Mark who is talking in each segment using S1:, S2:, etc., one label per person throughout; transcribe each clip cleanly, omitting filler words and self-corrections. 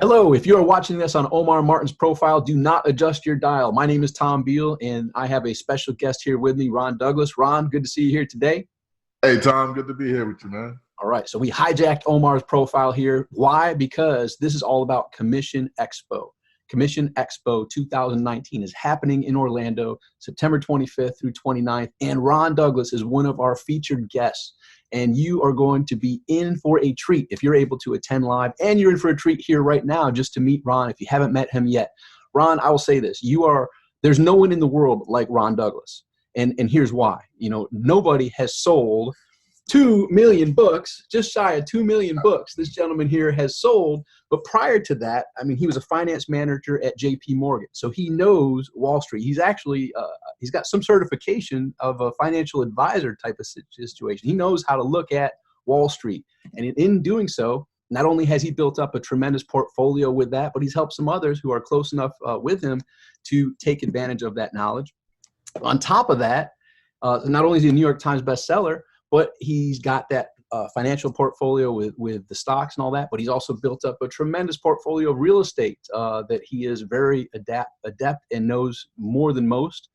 S1: Hello, if you are watching this on Omar Martin's profile, do not adjust your dial. My name is Tom Beal, and I have a special guest here with me, Ron Douglas. Ron, good to see you here today.
S2: Hey, Tom, good to be here with you, man.
S1: All right, so we hijacked Omar's profile here. Why? Because this is all about Commission Expo. Commission Expo 2019 is happening in Orlando, September 25th through 29th, and Ron Douglas is one of our featured guests. And you are going to be in for a treat if you're able to attend live, and you're in for a treat here right now just to meet Ron if you haven't met him yet. Ron, I will say this, there's no one in the world like Ron Douglas. And here's why. Nobody has sold 2 million books, just shy of 2 million books this gentleman here has sold. But prior to that, he was a finance manager at JP Morgan. So he knows Wall Street. He's actually, he's got some certification of a financial advisor type of situation. He knows how to look at Wall Street. And in doing so, not only has he built up a tremendous portfolio with that, but he's helped some others who are close enough with him to take advantage of that knowledge. On top of that, not only is he a New York Times bestseller, but he's got that financial portfolio with the stocks and all that, but he's also built up a tremendous portfolio of real estate that he is very adept and knows more than most.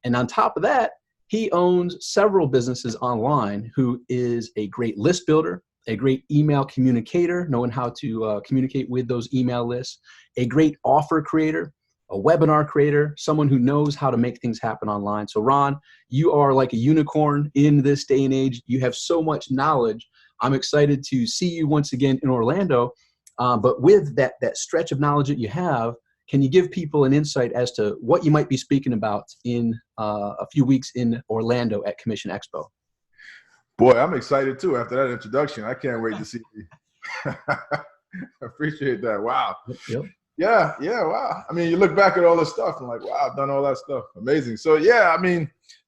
S1: And on top of that, he owns several businesses online, who is a great list builder, a great email communicator, knowing how to communicate with those email lists, a great offer creator, a webinar creator, someone who knows how to make things happen online. So Ron, you are like a unicorn in this day and age. You have so much knowledge. I'm excited to see you once again in Orlando. But with that stretch of knowledge that you have, can you give people an insight as to what you might be speaking about in a few weeks in Orlando at Commission Expo?
S2: Boy, I'm excited too after that introduction. I can't wait to see you. I appreciate that. Wow.
S1: Yep.
S2: Yeah, wow. You look back at all this stuff and like, wow, I've done all that stuff. Amazing. So yeah,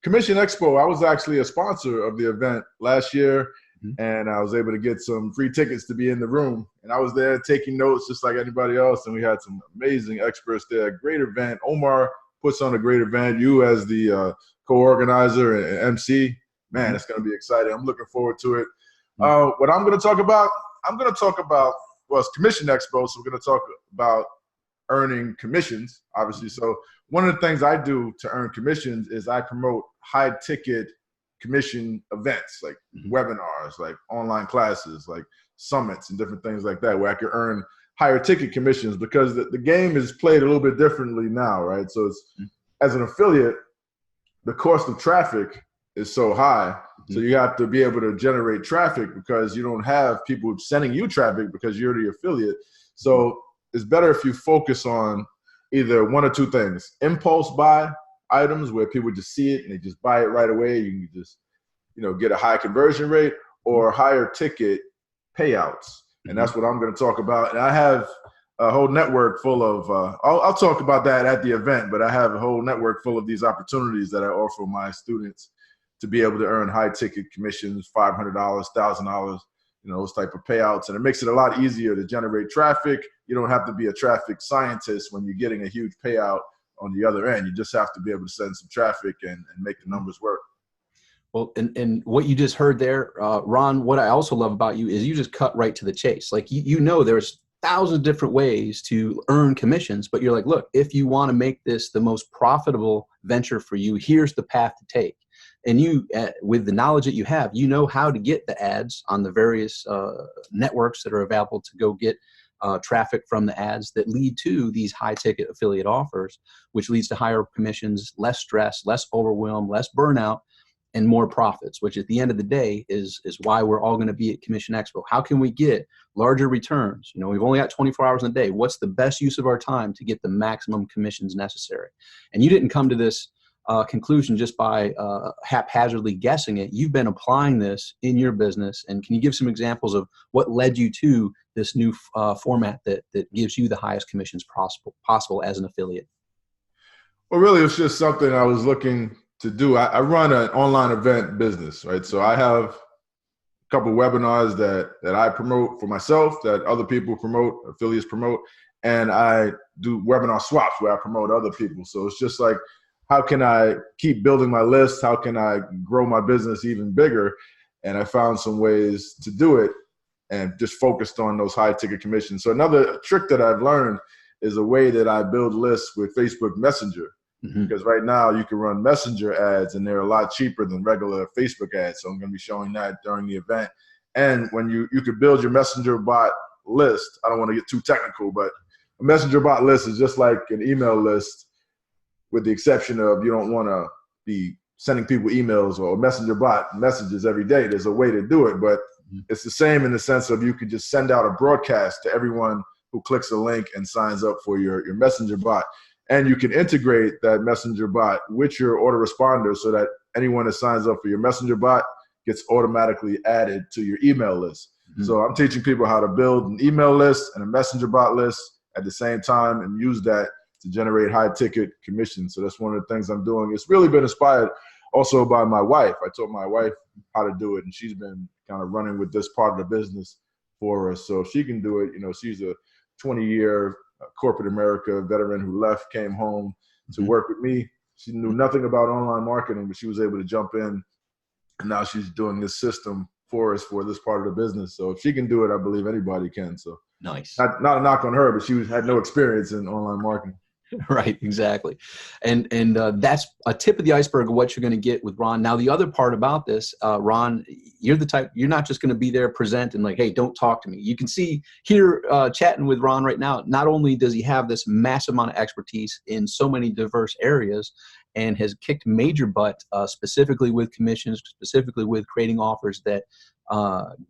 S2: Commission Expo, I was actually a sponsor of the event last year, and I was able to get some free tickets to be in the room. And I was there taking notes just like anybody else, and we had some amazing experts there. Great event. Omar puts on a great event. You as the co-organizer and MC, man, it's going to be exciting. I'm looking forward to it. What I'm going to talk about, well, it's Commission Expo, so we're going to talk about earning commissions, obviously. So one of the things I do to earn commissions is I promote high ticket commission events, like webinars, like online classes, like summits and different things like that, where I can earn higher ticket commissions, because the game is played a little bit differently now, right? So it's, as an affiliate, the cost of traffic is so high. So you have to be able to generate traffic, because you don't have people sending you traffic because you're the affiliate. So it's better if you focus on either one or two things: impulse buy items where people just see it and they just buy it right away. You can just, get a high conversion rate, or higher ticket payouts. And that's what I'm going to talk about. And I have a whole network full of, I'll talk about that at the event, but I have a whole network full of these opportunities that I offer my students to be able to earn high ticket commissions, $500, $1,000, those type of payouts. And it makes it a lot easier to generate traffic. You don't have to be a traffic scientist when you're getting a huge payout on the other end. You just have to be able to send some traffic and make the numbers work.
S1: Well, and what you just heard there, Ron, what I also love about you is you just cut right to the chase. Like, there's thousands of different ways to earn commissions, but you're like, look, if you want to make this the most profitable venture for you, here's the path to take. And you, with the knowledge that you have, you know how to get the ads on the various networks that are available to go get traffic from the ads that lead to these high ticket affiliate offers, which leads to higher commissions, less stress, less overwhelm, less burnout, and more profits, which at the end of the day is why we're all going to be at Commission Expo. How can we get larger returns? We've only got 24 hours in a day. What's the best use of our time to get the maximum commissions necessary? And you didn't come to this conclusion just by haphazardly guessing it. You've been applying this in your business. And can you give some examples of what led you to this new format that gives you the highest commissions possible as an affiliate?
S2: Well, really, it's just something I was looking to do. I run an online event business, right? So I have a couple webinars that I promote for myself, that other people promote, affiliates promote, and I do webinar swaps where I promote other people. So it's just like, how can I keep building my list? How can I grow my business even bigger? And I found some ways to do it. and just focused on those high ticket commissions. So another trick that I've learned is a way that I build lists with Facebook Messenger. Because right now you can run Messenger ads and they're a lot cheaper than regular Facebook ads. So I'm going to be showing that during the event. And when you could build your Messenger bot list, I don't want to get too technical, but a Messenger bot list is just like an email list, with the exception of you don't want to be sending people emails or Messenger bot messages every day. There's a way to do it, but it's the same in the sense of you could just send out a broadcast to everyone who clicks a link and signs up for your Messenger bot. And you can integrate that Messenger bot with your autoresponder so that anyone that signs up for your Messenger bot gets automatically added to your email list. So I'm teaching people how to build an email list and a Messenger bot list at the same time and use that to generate high ticket commissions. So that's one of the things I'm doing. It's really been inspired also by my wife. I taught my wife how to do it, and she's been kind of running with this part of the business for us. So if she can do it, she's a 20-year corporate America veteran who left, came home to work with me. She knew nothing about online marketing, but she was able to jump in, and now she's doing this system for us for this part of the business. So if she can do it, I believe anybody can. So
S1: nice.
S2: Not a knock on her, but she had no experience in online marketing.
S1: Right, exactly. And that's a tip of the iceberg of what you're going to get with Ron. Now, the other part about this, Ron, you're the type, you're not just going to be there, present and like, hey, don't talk to me. You can see here chatting with Ron right now, not only does he have this massive amount of expertise in so many diverse areas and has kicked major butt specifically with commissions, specifically with creating offers that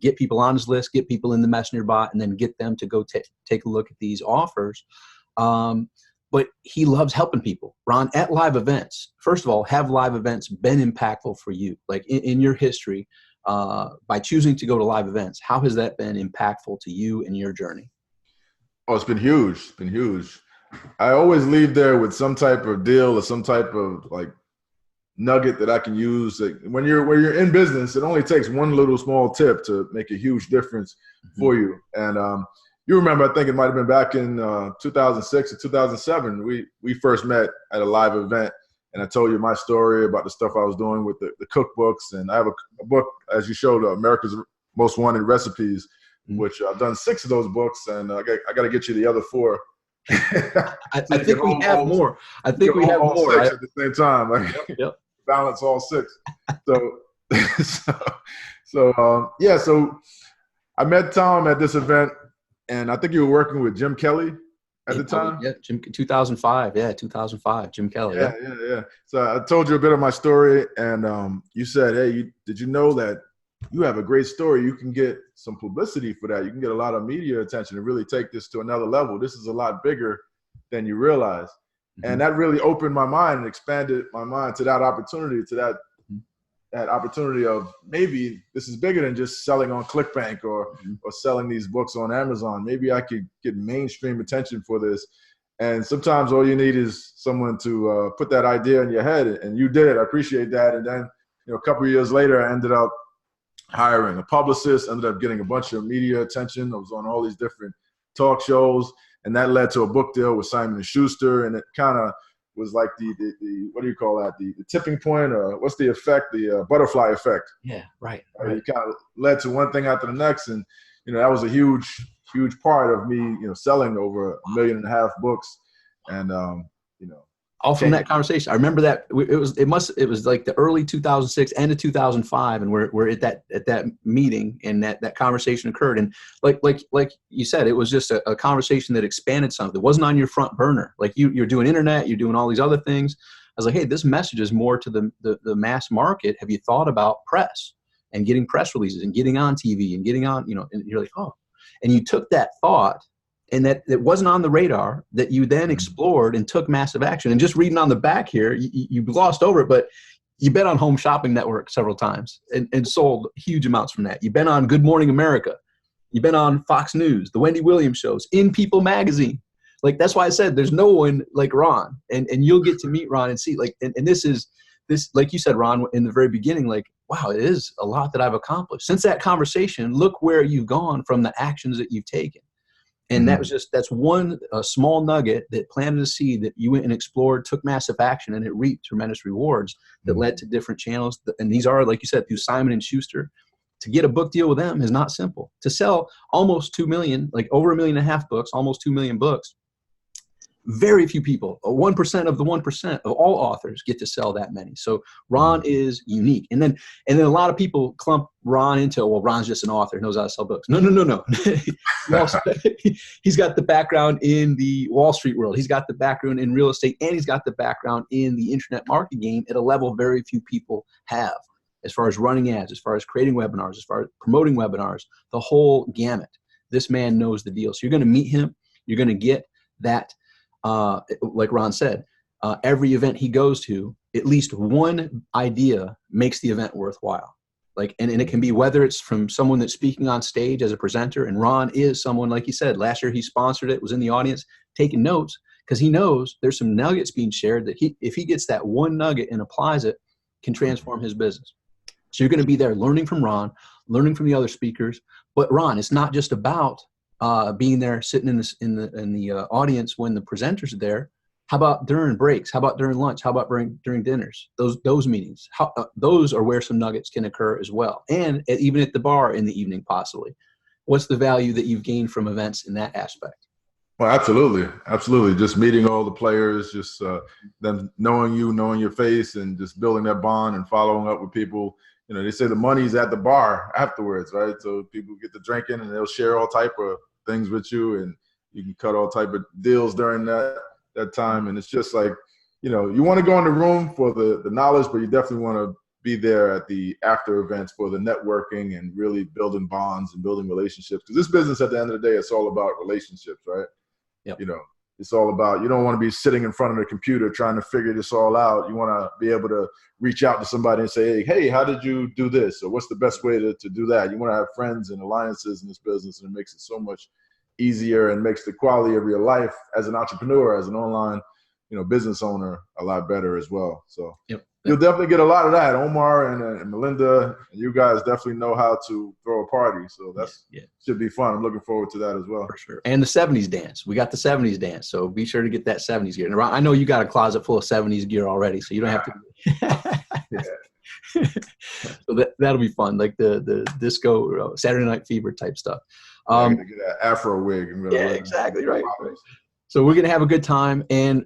S1: get people on his list, get people in the Messenger bot, and then get them to go take a look at these offers. But he loves helping people. Ron, at live events, first of all, have live events been impactful for you? Like in your history, by choosing to go to live events, how has that been impactful to you and your journey?
S2: Oh, it's been huge. It's been huge. I always leave there with some type of deal or some type of like nugget that I can use. Like when you're in business, it only takes one little small tip to make a huge difference for you. And you remember, I think it might have been back in 2006 or 2007, we first met at a live event, and I told you my story about the stuff I was doing with the cookbooks. And I have a book, as you showed, America's Most Wanted Recipes, which I've done 6 of those books, and I got to get you the other 4.
S1: I think we have more. I think we have more.
S2: 6 at the same time. Like,
S1: yep.
S2: Balance all 6. So I met Tom at this event. And I think you were working with Jim Kelly at the time.
S1: Yeah, 2005. Yeah, 2005. Jim Kelly.
S2: Yeah. So I told you a bit of my story, and you said, "Hey, did you know that you have a great story? You can get some publicity for that. You can get a lot of media attention and really take this to another level. This is a lot bigger than you realize." And that really opened my mind and expanded my mind to that opportunity, to that opportunity of maybe this is bigger than just selling on ClickBank or selling these books on Amazon. Maybe I could get mainstream attention for this. And sometimes all you need is someone to put that idea in your head, and you did. I appreciate that. And then, a couple of years later, I ended up hiring a publicist, ended up getting a bunch of media attention. I was on all these different talk shows, and that led to a book deal with Simon & Schuster, and it kind of was like the what do you call that? The tipping point, or what's the effect? The butterfly effect.
S1: Yeah, right.
S2: It kind of led to one thing after the next, and that was a huge part of me, selling over 1.5 million books, and
S1: all from that conversation. I remember that it was like the early 2006, end of 2005, and we're at that meeting, and that conversation occurred. And like you said, it was just a conversation that expanded something. It wasn't on your front burner. Like you're doing internet, you're doing all these other things. I was like, hey, this message is more to the mass market. Have you thought about press and getting press releases and getting on TV and getting on, and you're like, oh, and you took that thought, and that it wasn't on the radar, that you then explored and took massive action. And just reading on the back here, you glossed over it, but you've been on Home Shopping Network several times and sold huge amounts from that. You've been on Good Morning America. You've been on Fox News, the Wendy Williams shows, In People magazine. Like, that's why I said there's no one like Ron. And you'll get to meet Ron and see, like, and this, like you said, Ron, in the very beginning, like, wow, it is a lot that I've accomplished. Since that conversation, look where you've gone from the actions that you've taken. And that's one small nugget that planted a seed that you went and explored, took massive action, and it reaped tremendous rewards that led to different channels. And these are, like you said, through Simon & Schuster, to get a book deal with them is not simple. To sell almost 2 million, like over 1.5 million books, almost 2 million books, very few people, 1% of the 1% of all authors get to sell that many. So Ron is unique. And then a lot of people clump Ron into, well, Ron's just an author, knows how to sell books. No. He's got the background in the Wall Street world. He's got the background in real estate, and he's got the background in the internet marketing game at a level very few people have, as far as running ads, as far as creating webinars, as far as promoting webinars, the whole gamut. This man knows the deal. So you're going to meet him. You're going to get that. Like Ron said, every event he goes to, at least one idea makes the event worthwhile. Like, and it can be whether it's from someone that's speaking on stage as a presenter, and Ron is someone, like he said, last year he sponsored it, was in the audience taking notes, because he knows there's some nuggets being shared that if he gets that one nugget and applies it, can transform his business. So you're going to be there learning from Ron, learning from the other speakers. But Ron, it's not just about being there, sitting in the audience when the presenters are there. How about during breaks? How about during lunch? How about during dinners? Those meetings. Those are where some nuggets can occur as well, and even at the bar in the evening, possibly. What's the value that you've gained from events in that aspect?
S2: Well, absolutely. Just meeting all the players, just them knowing your face, and just building that bond and following up with people. You know, they say the money's at the bar afterwards, right? So people get to drinking, and they'll share all type of things with you, and you can cut all type of deals during that time. And it's just like, you know, you want to go in the room for the knowledge, but you definitely want to be there at the after events for the networking and really building bonds and building relationships. Because this business, at the end of the day, it's all about relationships, right?
S1: Yep.
S2: You know, it's all about, you don't want to be sitting in front of the computer trying to figure this all out. You want to be able to reach out to somebody and say, hey, how did you do this? Or what's the best way to do that? You want to have friends and alliances in this business, and it makes it so much easier and makes the quality of your life as an entrepreneur, as an online, you know, business owner, a lot better as well. So you'll definitely get a lot of that. Omar and Melinda, and you guys definitely know how to throw a party. So that's should be fun. I'm looking forward to that as well.
S1: For sure. And the 70s dance. We got the 70s dance. So be sure to get that 70s gear. And I know you got a closet full of 70s gear already, so you don't have to. So that'll be fun, like the disco Saturday Night Fever type stuff.
S2: I get to get that Afro wig. And
S1: exactly right. So we're going to have a good time, and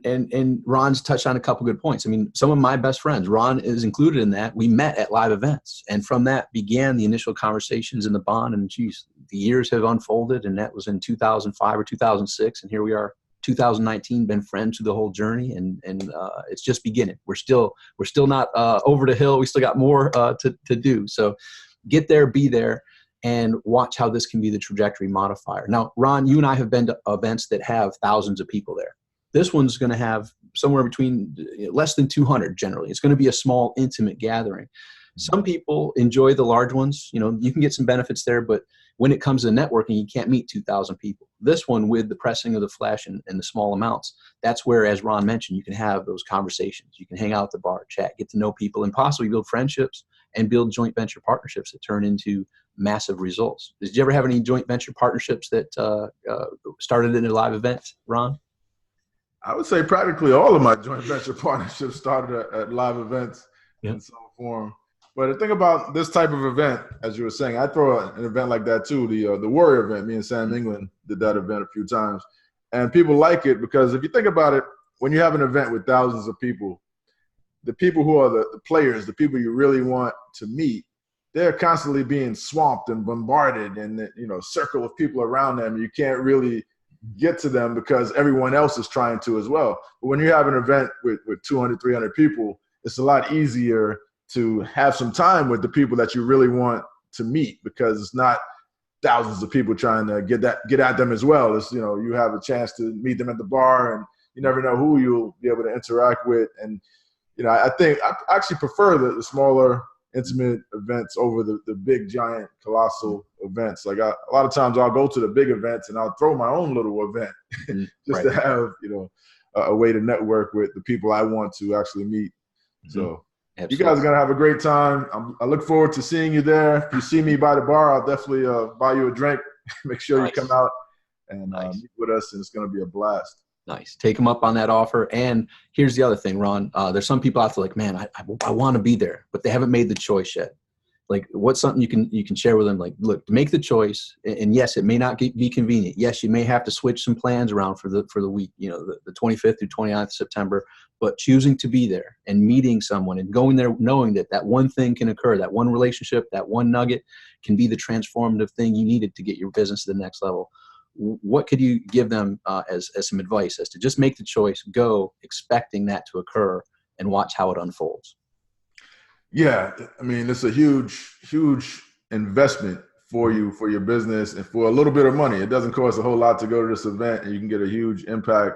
S1: Ron's touched on a couple good points. I mean, some of my best friends, Ron is included in that. We met at live events, and from that began the initial conversations in the bond. And geez, the years have unfolded, and that was in 2005 or 2006, and here we are, 2019. Been friends through the whole journey, and it's just beginning. We're still not over the hill. We still got more to do. So get there, be there, and watch how this can be the trajectory modifier. Now, Ron, you and I have been to events that have thousands of people there. This one's going to have somewhere between less than 200 generally. It's going to be a small, intimate gathering. Some people enjoy the large ones. You know, you can get some benefits there, but when it comes to networking, you can't meet 2,000 people. This one, with the pressing of the flesh and the small amounts, that's where, as Ron mentioned, you can have those conversations. You can hang out at the bar, chat, get to know people, and possibly build friendships and build joint venture partnerships that turn into massive results. Did you ever have any joint venture partnerships that started in a live event, Ron?
S2: I would say practically all of my joint venture partnerships started at live events in some form. But the thing about this type of event, as you were saying, I throw an event like that too, the Warrior event. Me and Sam England did that event a few times. And people like it because if you think about it, when you have an event with thousands of people, the people who are the players, the people you really want to meet, they're constantly being swamped and bombarded, and circle of people around them. You can't really get to them because everyone else is trying to as well. But when you have an event with 200, 300 people, it's a lot easier to have some time with the people that you really want to meet, because it's not thousands of people trying to get at them as well. It's, you have a chance to meet them at the bar, and you never know who you'll be able to interact with. And, I think I actually prefer the smaller, intimate events over the big, giant, colossal events. Like a lot of times I'll go to the big events and I'll throw my own little event just to have, a way to network with the people I want to actually meet. So Absolutely. You guys are going to have a great time. I look forward to seeing you there. If you see me by the bar, I'll definitely buy you a drink. Make sure you come out and meet with us, and it's going to be a blast.
S1: Nice. Take them up on that offer. And here's the other thing, Ron. There's some people out there like, man, I want to be there, but they haven't made the choice yet. Like, what's something you can share with them? Like, look, make the choice. And yes, it may not be convenient. Yes, you may have to switch some plans around for the week, the 25th through 29th of September, but choosing to be there and meeting someone and going there, knowing that one thing can occur, that one relationship, that one nugget can be the transformative thing you needed to get your business to the next level. What could you give them as some advice as to just make the choice, go expecting that to occur, and watch how it unfolds?
S2: Yeah, I mean, it's a huge investment for you, for your business, and for a little bit of money. It doesn't cost a whole lot to go to this event, and you can get a huge impact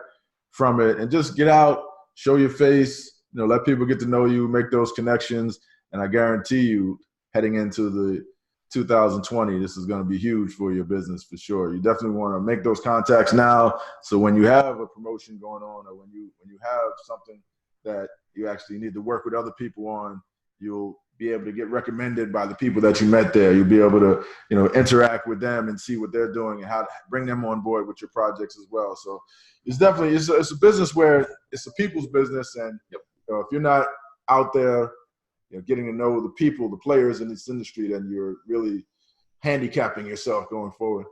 S2: from it. And just get out, show your face, let people get to know you, make those connections. And I guarantee you, heading into the 2020, this is going to be huge for your business for sure. You definitely want to make those contacts now, so when you have a promotion going on, or when you have something that you actually need to work with other people on, you'll be able to get recommended by the people that you met there. You'll be able to, interact with them and see what they're doing and how to bring them on board with your projects as well. So it's definitely, it's a business where it's a people's business. And if you're not out there, getting to know the people, the players in this industry, then you're really handicapping yourself going forward.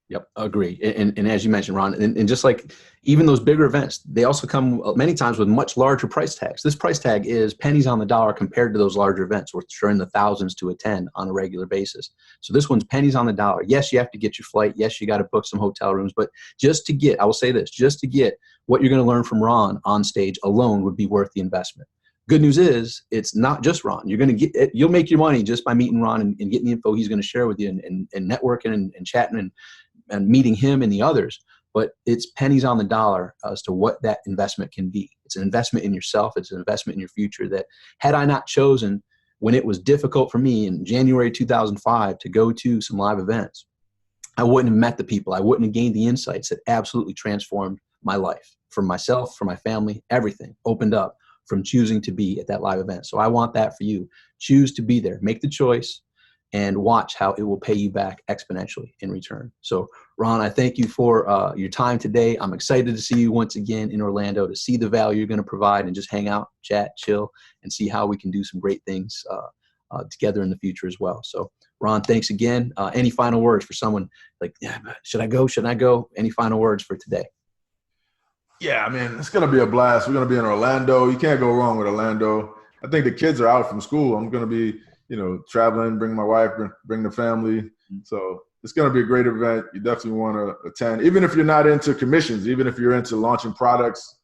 S1: Yep, agree. And as you mentioned, Ron, and just like even those bigger events, they also come many times with much larger price tags. This price tag is pennies on the dollar compared to those larger events, which are in the thousands to attend on a regular basis. So this one's pennies on the dollar. Yes, you have to get your flight. Yes, you got to book some hotel rooms. But just to get, I will say this, just to get what you're going to learn from Ron on stage alone would be worth the investment. Good news is it's not just Ron. You're going to get, you'll make your money just by meeting Ron and getting the info he's going to share with you and networking and chatting and meeting him and the others. But it's pennies on the dollar as to what that investment can be. It's an investment in yourself. It's an investment in your future that, had I not chosen, when it was difficult for me in January 2005 to go to some live events, I wouldn't have met the people. I wouldn't have gained the insights that absolutely transformed my life, for myself, for my family. Everything opened up from choosing to be at that live event. So I want that for you. Choose to be there. Make the choice and watch how it will pay you back exponentially in return. So Ron, I thank you for your time today. I'm excited to see you once again in Orlando, to see the value you're going to provide and just hang out, chat, chill, and see how we can do some great things together in the future as well. So Ron, thanks again. Any final words for someone like, yeah, should I go? Shouldn't I go? Any final words for today?
S2: Yeah, I mean, it's going to be a blast. We're going to be in Orlando. You can't go wrong with Orlando. I think the kids are out from school. I'm going to be, traveling, bring my wife, bring the family. So it's going to be a great event. You definitely want to attend. Even if you're not into commissions, even if you're into launching products,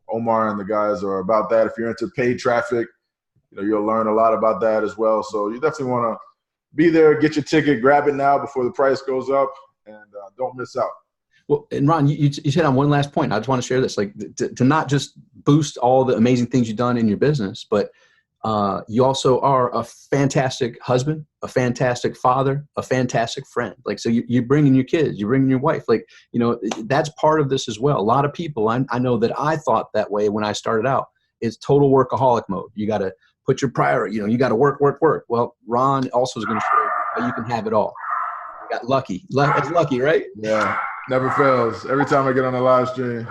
S2: Omar and the guys are about that. If you're into paid traffic, you'll learn a lot about that as well. So you definitely want to be there, get your ticket, grab it now before the price goes up, and don't miss out.
S1: Well, and Ron, you hit on one last point. I just want to share this, like to not just boost all the amazing things you've done in your business, but you also are a fantastic husband, a fantastic father, a fantastic friend. Like, so you're bringing your kids, you're bringing your wife, like, that's part of this as well. A lot of people, I know that I thought that way when I started out. It's total workaholic mode. You got to put your priority, you got to work. Well, Ron also is going to show you how you can have it all. You got lucky. It's lucky, right?
S2: Yeah. Never fails. Every time I get on a live stream.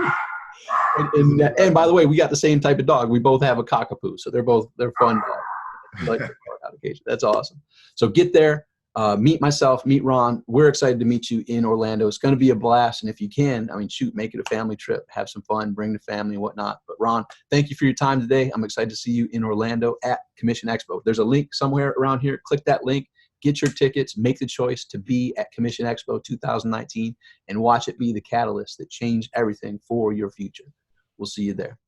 S1: And by the way, we got the same type of dog. We both have a cockapoo, so they're fun dogs. Like that's awesome. So get there, meet myself, meet Ron. We're excited to meet you in Orlando. It's going to be a blast, and if you can, make it a family trip, have some fun, bring the family and whatnot. But Ron, thank you for your time today. I'm excited to see you in Orlando at Commission Expo. There's a link somewhere around here. Click that link. Get your tickets, make the choice to be at Commission Expo 2019, and watch it be the catalyst that changed everything for your future. We'll see you there.